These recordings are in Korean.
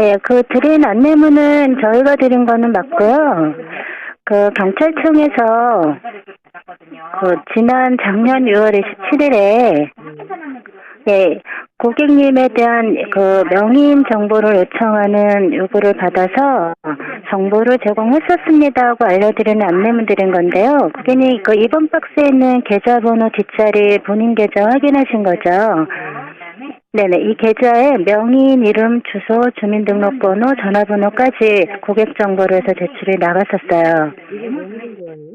예. 드린 안내문은 저희가 드린 거는 맞고요. 경찰청에서 지난 작년 6월 27일에 예, 고객님에 대한 명의인 정보를 요청하는 요구를 받아서 정보를 제공했었습니다 하고 알려드리는 안내문 드린 건데요. 고객님 이번 박스에 있는 계좌번호 뒷자리 본인 계좌 확인하신 거죠? 네네. 이 계좌에 명의인 이름, 주소, 주민등록번호, 전화번호까지 고객 정보로 해서 제출이 나갔었어요. 이게 왜 하는 거예요?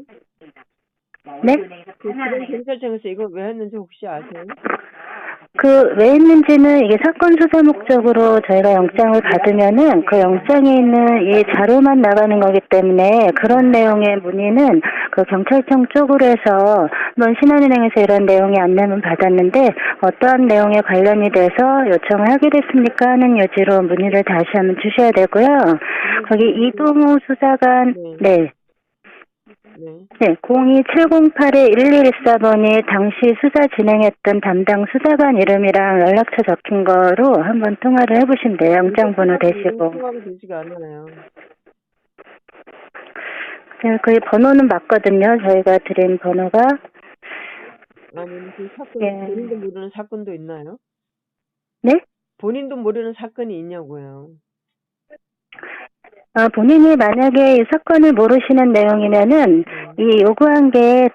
네? 경찰청에서 이거 왜 했는지 혹시 아세요? 왜 했는지는 이게 사건 수사 목적으로 저희가 영장을 받으면은 그 영장에 있는 이 자료만 나가는 거기 때문에 그런 내용의 문의는 경찰청 쪽으로 해서 한번 신한은행에서 이런 내용의 안내문 받았는데 어떠한 내용에 관련이 돼서 요청을 하게 됐습니까 하는 요지로 문의를 다시 한번 주셔야 되고요. 거기 이동우 수사관 네. 네, 02-708-1114번이 당시 수사 진행했던 담당 수사관 이름이랑 연락처 적힌 거로 한번 통화를 해보시면 돼요. 영장 번호 대시고. 통화가 되지가 않아요. 네, 그 번호는 맞거든요. 저희가 드린 번호가. 아니, 그 사건, 예. 본인도 모르는 사건도 있나요? 네? 본인도 모르는 사건이 있냐고요. 본인이 만약에 이 사건을 모르시는 내용이면은 이 요구한 게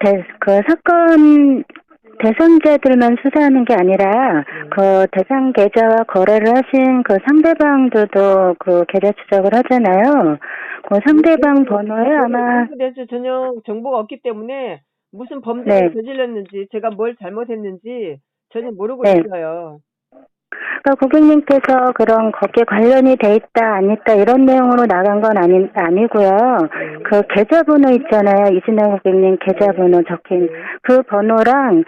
사건 대상자들만 수사하는 게 아니라 대상 계좌와 거래를 하신 상대방들도 계좌 추적을 하잖아요. 상대방 번호에 아마 대해서 전혀 정보가 없기 때문에 무슨 범죄를 저질렀는지 제가 뭘 잘못했는지 전혀 모르고 있어요. 고객님께서 거기에 관련이 돼 있다, 안 있다, 이런 내용으로 나간 건 아니고요. 계좌번호 있잖아요. 이진아 고객님 계좌번호 적힌 그 번호랑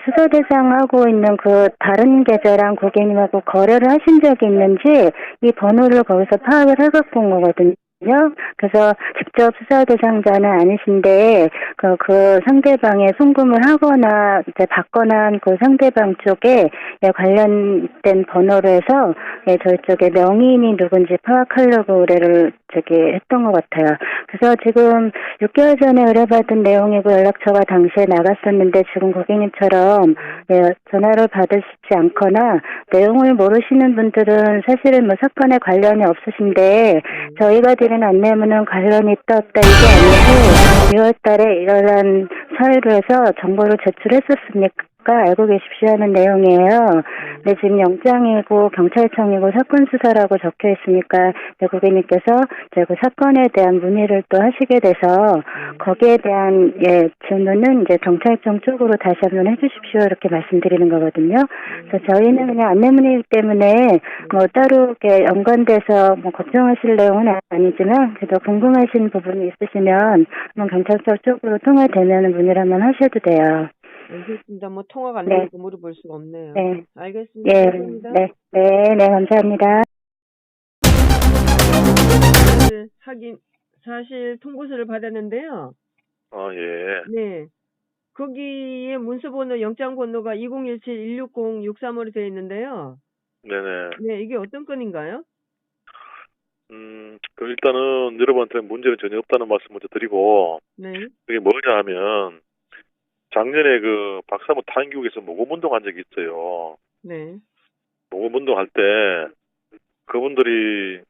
수사 대상하고 있는 다른 계좌랑 고객님하고 거래를 하신 적이 있는지 이 번호를 거기서 파악을 해갖고 온 거거든요. 그래서 직접 수사 대상자는 아니신데 상대방에 송금을 하거나 이제 받거나 한 상대방 쪽에 관련된 번호로 해서 저희 쪽에 명의인이 누군지 파악하려고 의뢰를 했던 것 같아요. 그래서 지금 6개월 전에 의뢰받은 내용이고 연락처가 당시에 나갔었는데 지금 고객님처럼 전화를 받으시지 않거나 내용을 모르시는 분들은 사실은 사건에 관련이 없으신데 저희가 드린 안내문은 관련이 있다 없다 이게 아니고 6월 달에 이러한 사유로 해서 정보를 제출했었으니까 알고 계십시오 하는 내용이에요. 근데 지금 영장이고 경찰청이고 사건 수사라고 적혀 있으니까 고객님께서 그 사건에 대한 문의를 또 하시게 돼서 거기에 대한 질문은 이제 경찰청 쪽으로 다시 한번 해주십시오 이렇게 말씀드리는 거거든요. 그래서 저희는 그냥 안내문이기 때문에 따로 연관돼서 걱정하실 내용은 아니지만 그래도 궁금하신 부분이 있으시면 한번 경찰서 쪽으로 통화되면 문의를 한번 하셔도 돼요. 알겠습니다. 통화가 안 되니까 물어볼 수가 없네요. 네. 알겠습니다. 감사합니다. 네, 감사합니다. 사실 통보서를 받았는데요. 예. 네. 거기에 문서번호, 영장번호가 2017-160-635로 되어 있는데요. 네네. 네, 이게 어떤 건인가요? 일단은 여러분한테 문제는 전혀 없다는 말씀 먼저 드리고, 네. 그게 뭐냐 하면, 작년에 박사모 탄교국에서 모금운동 한 적이 있어요. 네. 모금운동 할 때, 그분들이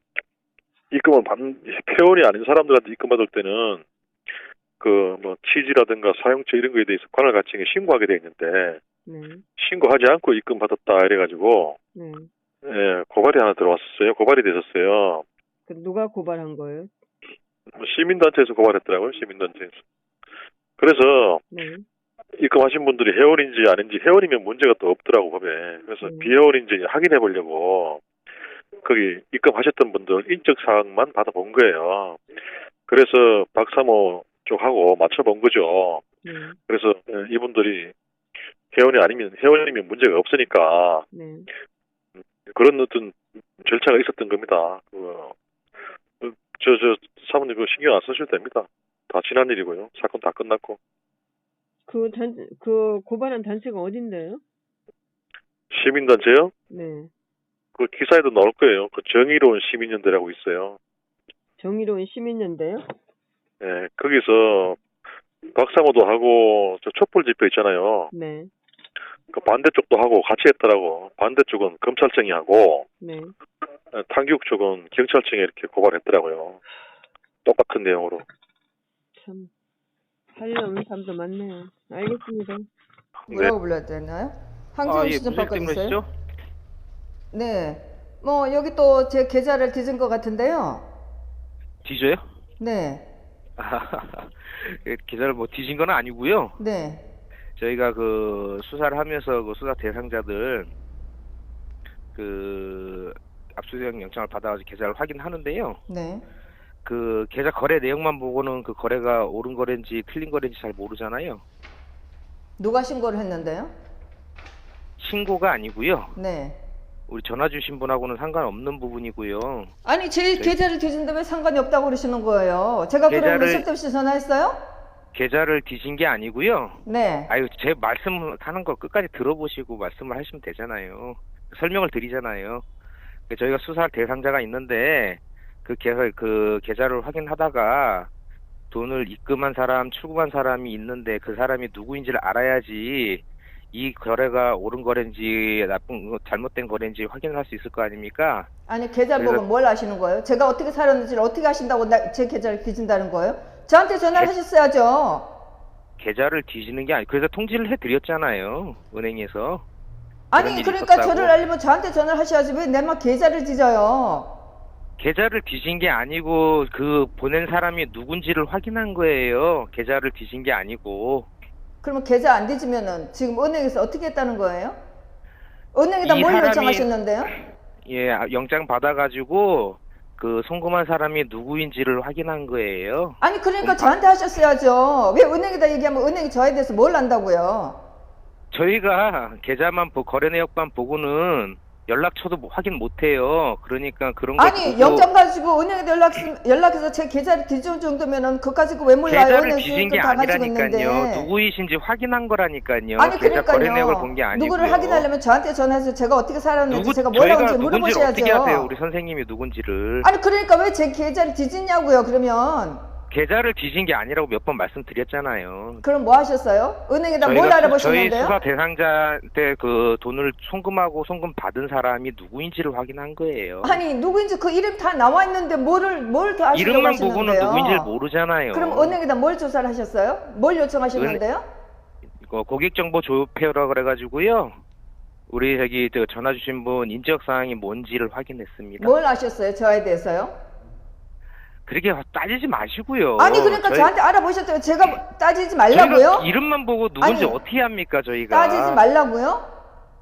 입금을 회원이 아닌 사람들한테 입금 받을 때는, 취지라든가 사용처 이런 거에 대해서 관할가청에 신고하게 돼 있는데, 신고하지 않고 입금 받았다 이래가지고, 고발이 하나 들어왔었어요. 고발이 됐었어요. 누가 고발한 거예요? 시민단체에서 고발했더라고요. 시민단체에서. 그래서 입금하신 분들이 회원인지 아닌지, 회원이면 문제가 또 없더라고 법에. 그래서 비회원인지 확인해 보려고 거기 입금하셨던 분들 인적 사항만 받아본 거예요. 그래서 박사모 쪽하고 맞춰본 거죠. 그래서 이분들이 회원이면 문제가 없으니까 그런 어떤 절차가 있었던 겁니다. 사모님 신경 안 쓰셔도 됩니다. 다 지난 일이고요. 사건 다 끝났고. 그 고발한 단체가 어딘데요? 시민단체요? 네. 그 기사에도 나올 거예요. 그 정의로운 시민연대라고 있어요. 정의로운 시민연대요? 예, 거기서 박사모도 하고 저 촛불 집회 있잖아요. 네. 그 반대쪽도 하고 같이 했더라고. 반대쪽은 검찰청이 하고 네. 탄교육 쪽은 경찰청에 이렇게 고발했더라고요. 똑같은 내용으로. 참 할 일 없는 사람도 많네요. 알겠습니다. 뭐라고 불러야 되나요? 황재훈 씨 좀 바꿔주세요. 네. 뭐 여기 또 제 계좌를 뒤진 것 같은데요. 뒤져요? 네. 계좌를 뭐 뒤진 건 아니고요. 네. 저희가 그 수사를 하면서 그 수사 대상자들 그 압수수색 영장을 받아가지고 계좌를 확인하는데요. 네. 그 계좌 거래 내용만 보고는 그 거래가 옳은 거래인지 틀린 거래인지 잘 모르잖아요. 누가 신고를 했는데요? 신고가 아니고요. 네. 우리 전화 주신 분하고는 상관없는 부분이고요. 아니 제 계좌를 뒤진데 왜 상관이 없다고 그러시는 거예요? 제가 그러면 쓸데없이 전화했어요? 계좌를 뒤진 게 아니고요. 네. 아유, 제 말씀하는 거 끝까지 들어보시고 말씀을 하시면 되잖아요. 설명을 드리잖아요. 저희가 수사 대상자가 있는데 그 계좌를 확인하다가 돈을 입금한 사람, 출금한 사람이 있는데 그 사람이 누구인지를 알아야지 이 거래가 옳은 거래인지 잘못된 거래인지 확인을 할 수 있을 거 아닙니까? 아니 계좌 보고 뭘 아시는 거예요? 제가 어떻게 살았는지를 어떻게 아신다고 제 계좌를 뒤진다는 거예요? 저한테 전화를 하셨어야죠. 계좌를 뒤지는 게 아니고 그래서 통지를 해드렸잖아요. 은행에서. 아니 그러니까 저를 알리면 저한테 전화를 하셔야지 왜 내만 계좌를 뒤져요? 계좌를 뒤진 게 아니고 그 보낸 사람이 누군지를 확인한 거예요. 계좌를 뒤진 게 아니고. 그러면 계좌 안 뒤지면은 지금 은행에서 어떻게 했다는 거예요? 은행에다 뭘 요청하셨는데요? 예, 영장 받아가지고 그 송금한 사람이 누구인지를 확인한 거예요. 아니 그러니까 저한테 하셨어야죠. 왜 은행에다 얘기하면 은행이 저에 대해서 뭘 안다고요? 저희가 계좌만 거래 내역만 보고는 연락처도 확인 못해요. 그러니까 그런 거 아니 영장 가지고 은행에 연락해서 제 계좌를 뒤질 정도면은 그거 가지고 왜 몰라요? 계좌를 뒤진 게 아니라니까요. 누구이신지 확인한 거라니까요. 아니 계좌 그러니까요. 거래 내역을 본 게 아니고요. 누구를 확인하려면 저한테 전화해서 제가 어떻게 살았는지 제가 뭐라고 물어보셔야죠. 어떻게 아세요? 우리 선생님이 누군지를. 아니 그러니까 왜 제 계좌를 뒤지냐고요. 그러면. 계좌를 뒤진 게 아니라고 몇 번 말씀드렸잖아요. 그럼 뭐 하셨어요? 은행에다 뭘 알아보셨는데요? 저희 수사 대상자한테 그 돈을 송금하고 송금 받은 사람이 누구인지를 확인한 거예요. 아니 누구인지 그 이름 다 나와 있는데 뭘 더 아시려고 이름만 하시는데요? 보고는 누구인지를 모르잖아요. 그럼 은행에다 뭘 조사를 하셨어요? 뭘 요청하셨는데요? 고객정보 조회표라고 그래가지고요. 우리 저기 전화 주신 분 인적 사항이 뭔지를 확인했습니다. 뭘 아셨어요? 저에 대해서요? 그렇게 따지지 마시고요. 아니 그러니까 저한테 알아보셨다고 제가 따지지 말라고요? 저희가 이름만 보고 누군지 아니, 어떻게 합니까 저희가? 따지지 말라고요?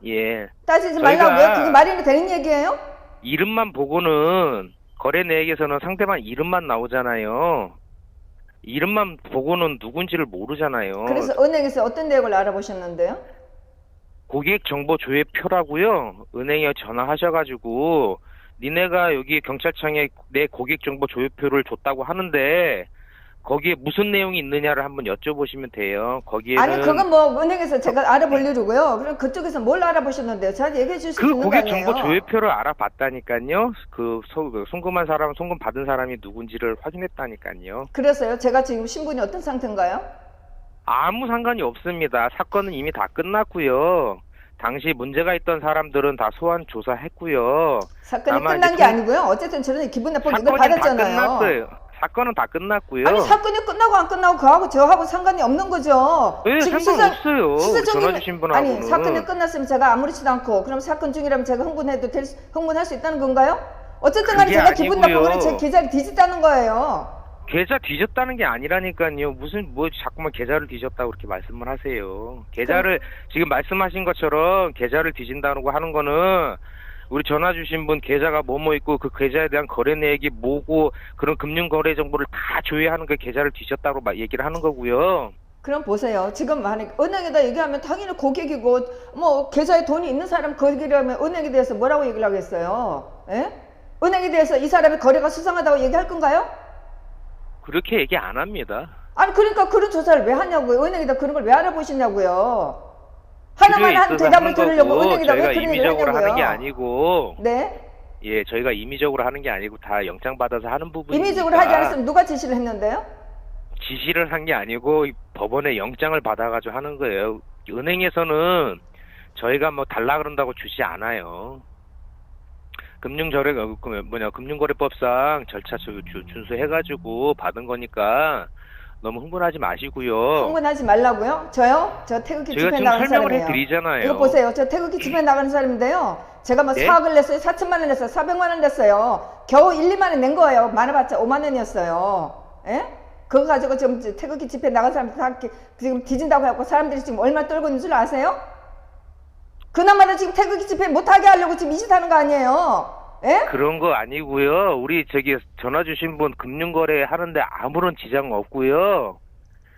예. 따지지 말라고요? 그게 말이 되는 얘기예요? 이름만 보고는 거래 내역에서는 상대방 이름만 나오잖아요. 이름만 보고는 누군지를 모르잖아요. 그래서 은행에서 어떤 내역을 알아보셨는데요? 고객정보조회표라고요. 은행에 전화하셔가지고 니네가 여기 경찰청에 내 고객정보 조회표를 줬다고 하는데 거기에 무슨 내용이 있느냐를 한번 여쭤보시면 돼요. 거기에는 아니 그건 뭐 은행에서 제가 알아보려고요. 그럼 그쪽에서 뭘 알아보셨는데요? 저한테 얘기해 주실 수 있는 거 아니에요? 고객정보 조회표를 알아봤다니까요. 그 송금한 사람, 송금 받은 사람이 누군지를 확인했다니까요. 그래서요? 제가 지금 신분이 어떤 상태인가요? 아무 상관이 없습니다. 사건은 이미 다 끝났고요. 당시 문제가 있던 사람들은 다 소환 조사했고요. 사건이 끝난 게 아니고요. 어쨌든 저는 기분 나쁜 이걸 받았잖아요. 사건은 다 끝났고요. 아니 사건이 끝나고 안 끝나고 그하고 저하고 상관이 없는 거죠. 왜 상관없어요. 전화 주신 분하고는. 아니 사건이 끝났으면 제가 아무렇지도 않고 그럼 사건 중이라면 제가 흥분할 수 있다는 건가요? 어쨌든 간에 제가 기분 나쁜 거는 제 계좌를 뒤졌다는 거예요. 계좌 뒤졌다는 게 아니라니까요. 무슨 자꾸만 계좌를 뒤졌다고 그렇게 말씀을 하세요. 계좌를 지금 말씀하신 것처럼 계좌를 뒤진다고 하는 거는 우리 전화 주신 분 계좌가 뭐뭐 있고 그 계좌에 대한 거래 내역이 뭐고 그런 금융 거래 정보를 다 조회하는 그 계좌를 뒤졌다고 얘기를 하는 거고요. 그럼 보세요. 지금 만약 은행에다 얘기하면 당연히 고객이고 뭐 계좌에 돈이 있는 사람 거기라면 은행에 대해서 뭐라고 얘기를 하겠어요? 예? 은행에 대해서 이 사람의 거래가 수상하다고 얘기할 건가요? 그렇게 얘기 안 합니다. 아니 그러니까 그런 조사를 왜 하냐고요. 은행에다 그런 걸 왜 알아보시냐고요. 하나만 한 있어서 대답을 하는 들으려고 거고, 은행에다 왜 저희가 그런 얘기를 임의적으로 하는 게 하냐고요. 아니고 네? 예, 저희가 임의적으로 하는 게 아니고 다 영장 받아서 하는 부분이니까 임의적으로 하지 않았으면 누가 지시를 했는데요? 지시를 한 게 아니고 법원에 영장을 받아가지고 하는 거예요. 은행에서는 저희가 뭐 달라 그런다고 주지 않아요. 금융거래법상 절차 준수해가지고 받은 거니까 너무 흥분하지 마시고요. 흥분하지 말라고요? 저요? 저 태극기 제가 집회 지금 나가는 설명을 사람이에요. 해드리잖아요. 이거 보세요. 저 태극기 집회 나가는 사람인데요. 제가 뭐 네? 4억을 냈어요. 4천만 원 냈어요. 400만 원 냈어요. 겨우 1, 2만 원 낸 거예요. 많아봤자 5만 원이었어요. 예? 그거 가지고 지금 태극기 집회 나간 사람들 다 지금 뒤진다고 해갖고 사람들이 지금 얼마나 떨고 있는 줄 아세요? 그나마도 지금 태극기 집회 못하게 하려고 지금 이 짓 하는 거 아니에요? 예? 그런 거 아니고요. 우리 저기 전화 주신 분 금융거래 하는데 아무런 지장 없고요.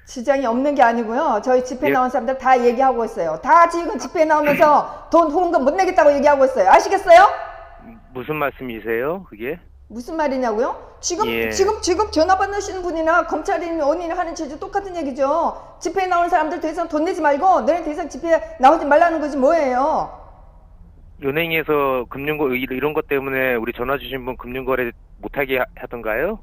지장이 없는 게 아니고요. 저희 집회 예. 나온 사람들 다 얘기하고 있어요. 다 지금 집회 나오면서 돈 후원금 못 내겠다고 얘기하고 있어요. 아시겠어요? 무슨 말씀이세요? 그게? 무슨 말이냐고요? 지금 예. 지금 전화 받으시는 분이나 검찰이나 원인이 하는 짓이 똑같은 얘기죠. 집회에 나오는 사람들 더 이상 돈 내지 말고 너네 더 이상 집회에 나오지 말라는 거지 뭐예요? 은행에서 이런 것 때문에 우리 전화 주신 분 금융거래 못하게 하던가요?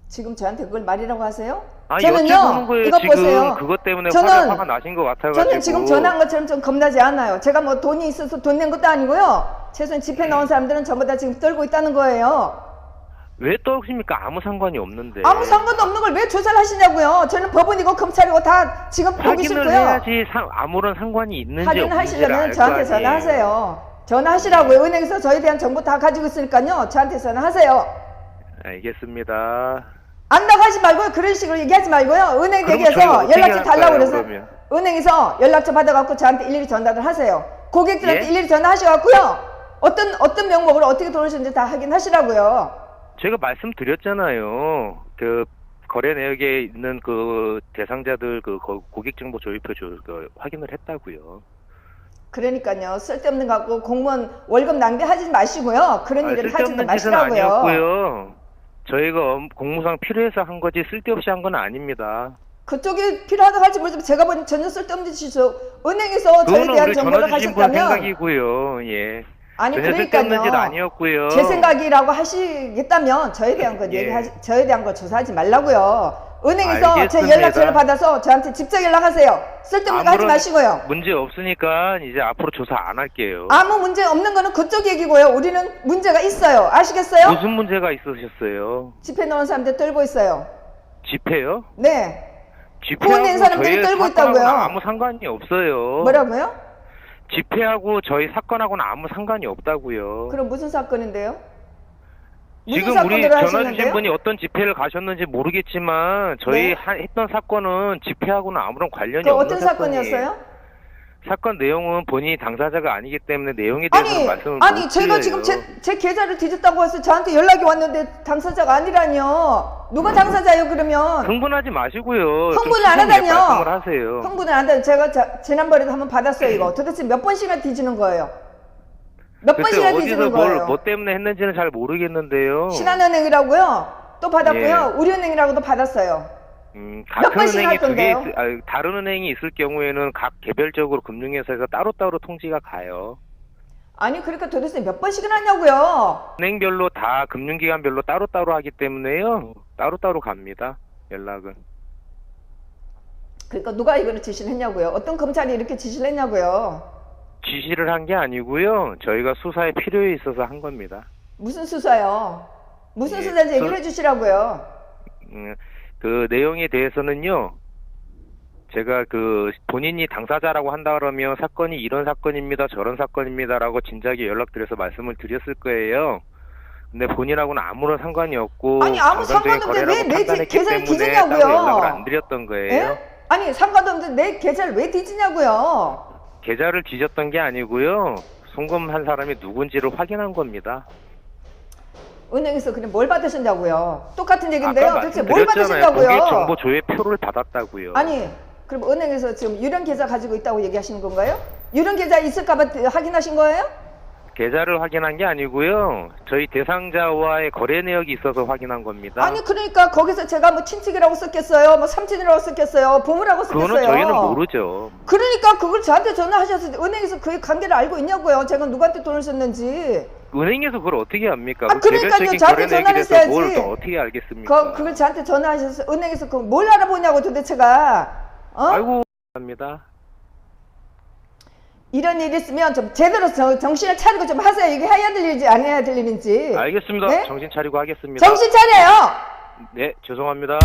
지금 저한테 그걸 말이라고 하세요? 아니, 저는요, 여쭤보는 거예요. 이거 지금 보세요. 그것 때문에 저는- 화가 나신 것 같아가지고. 저는 지금 전화한 것처럼 좀 겁나지 않아요. 제가 뭐 돈이 있어서 돈 낸 것도 아니고요. 최소한 집회 나온 사람들은 전부 다 지금 떨고 있다는 거예요. 왜 떠오십니까? 아무 상관이 없는데. 아무 상관도 없는 걸 왜 조사를 하시냐고요. 저는 법원이고 검찰이고 다 지금 보기 확인을 싫고요. 해야지 아무런 상관이 있는지 확인하시려면 저한테 전화하세요. 전화하시라고요. 은행에서 저에 대한 정보 다 가지고 있으니까요. 저한테 전화하세요. 알겠습니다. 안 나가지 말고요. 그런 식으로 얘기하지 말고요. 은행 그럼 얘기해서 저희가 어떻게 연락처 달라고 할까요, 그래서 그러면? 은행에서 연락처 받아갖고 저한테 일일이 전달을 하세요. 고객들한테 예? 일일이 전화하셔갖고요. 어떤 명목으로 어떻게 들어오셨는지 다 확인하시라고요. 제가 말씀드렸잖아요. 그 거래 내역에 있는 그 대상자들 고객 정보 조회표 확인을 했다고요. 그러니까요. 쓸데없는 거 갖고 공무원 월급 낭비하지 마시고요. 그런 일을 하지도 쓸데없는 짓은 마시라고요. 아니었고요. 저희가 공무상 필요해서 한 거지 쓸데없이 한 건 아닙니다. 그쪽이 필요하다고 할지 모르지만 제가 보니 전혀 쓸데없는 짓이죠. 은행에서 저에 그거는 대한 우리 정보를 전화 주신 분 하셨다면 생각이고요. 예. 아니 전혀 쓸데없는 짓 그러니까요. 아니었고요. 제 생각이라고 하시겠다면 저에 대한 건 예. 저에 대한 거 조사하지 말라고요. 은행에서 제 알겠습니다. 연락처를 받아서 저한테 직접 연락하세요. 쓸데없는 거 하지 아무런 마시고요. 문제 없으니까 이제 앞으로 조사 안 할게요. 아무 문제 없는 거는 그쪽 얘기고요. 우리는 문제가 있어요. 아시겠어요? 무슨 문제가 있으셨어요? 집회 나온 사람들 떨고 있어요. 집회요? 네. 집회하고 후원낸 사람들이 저희 떨고 사건하고는 있다고요. 아무 상관이 없어요. 뭐라고요? 집회하고 저희 사건하고는 아무 상관이 없다고요. 그럼 무슨 사건인데요? 무슨 지금 우리 사건으로 전화 하시는데요? 주신 분이 어떤 집회를 가셨는지 모르겠지만 저희 네. 했던 사건은 집회하고는 아무런 관련이 그 없는 어떤 사건이에요. 사건이었어요? 사건 내용은 본인이 당사자가 아니기 때문에 내용에 대해서는 말씀을 못 아니 제가 드려요. 지금 제 계좌를 뒤졌다고 해서 저한테 연락이 왔는데 당사자가 아니라니요. 누가 당사자예요 그러면? 흥분하지 마시고요. 좀 흥분을 안 수정력 하다니요. 말씀을 하세요. 흥분을 안 한다. 제가 지난번에도 한번 받았어요 이거. 도대체 몇 번씩이나 뒤지는 거예요? 몇 글쎄 번씩이나 어디서 뒤지는 뭐 거예요? 때문에 했는지는 잘 모르겠는데요. 신한은행이라고요. 또 받았고요. 예. 우리은행이라고도 받았어요. 몇 같은 번씩 은행이 할 두 개, 건데요? 다른 은행이 있을 경우에는 각 개별적으로 금융회사에서 따로따로 통지가 가요. 아니 그러니까 도대체 몇 번씩이나 하냐고요? 은행별로 다 금융기관별로 따로따로 하기 때문에요. 따로따로 갑니다. 연락은. 그러니까 누가 이거를 지시를 했냐고요? 어떤 검찰이 이렇게 지시를 했냐고요? 지시를 한 게 아니고요. 저희가 수사에 필요에 있어서 한 겁니다. 무슨 수사요? 무슨 예, 수사인지 얘기를 해주시라고요. 그 내용에 대해서는요. 제가 본인이 당사자라고 한다 그러면 사건이 이런 사건입니다. 저런 사건입니다라고 진작에 연락드려서 말씀을 드렸을 거예요. 근데 본인하고는 아무런 상관이 없고 아니 아무 정상적인 상관없는데 거래라고 왜 내 판단했기 계좌를 때문에 뒤지냐고요? 따로 연락을 안 드렸던 거예요. 예? 아니 상관도 없는데 내 계좌를 왜 뒤지냐고요? 계좌를 뒤졌던 게 아니고요. 송금한 사람이 누군지를 확인한 겁니다. 은행에서 그냥 뭘 받으셨냐고요? 똑같은 얘기인데요. 아까 도대체 뭘 말씀드렸잖아요. 받으신다고요? 고객 정보 조회 표를 받았다고요. 아니 그럼 은행에서 지금 유령 계좌 가지고 있다고 얘기하시는 건가요? 유령 계좌 있을까봐 확인하신 거예요? 계좌를 확인한 게 아니고요. 저희 대상자와의 거래 내역이 있어서 확인한 겁니다. 아니 그러니까 거기서 제가 뭐 친척이라고 썼겠어요, 뭐 삼촌이라고 썼겠어요, 부모라고 썼겠어요. 그거는 저희는 모르죠. 그러니까 그걸 저한테 전화하셨을 때 은행에서 그 관계를 알고 있냐고요. 제가 누구한테 돈을 썼는지. 은행에서 그걸 어떻게 합니까? 아, 그러니까요. 저한테 전화를 대해서 뭘 했어야지. 또 어떻게 알겠습니까? 그걸 저한테 전화하셔서 은행에서 그걸 뭘 알아보냐고 도대체가. 아이고 합니다. 이런 일이 있으면 좀 제대로 정신을 차리고 좀 하세요. 이게 해야 될 일인지 안 해야 될 일인지. 알겠습니다. 네? 정신 차리고 하겠습니다. 정신 차려요. 네, 죄송합니다.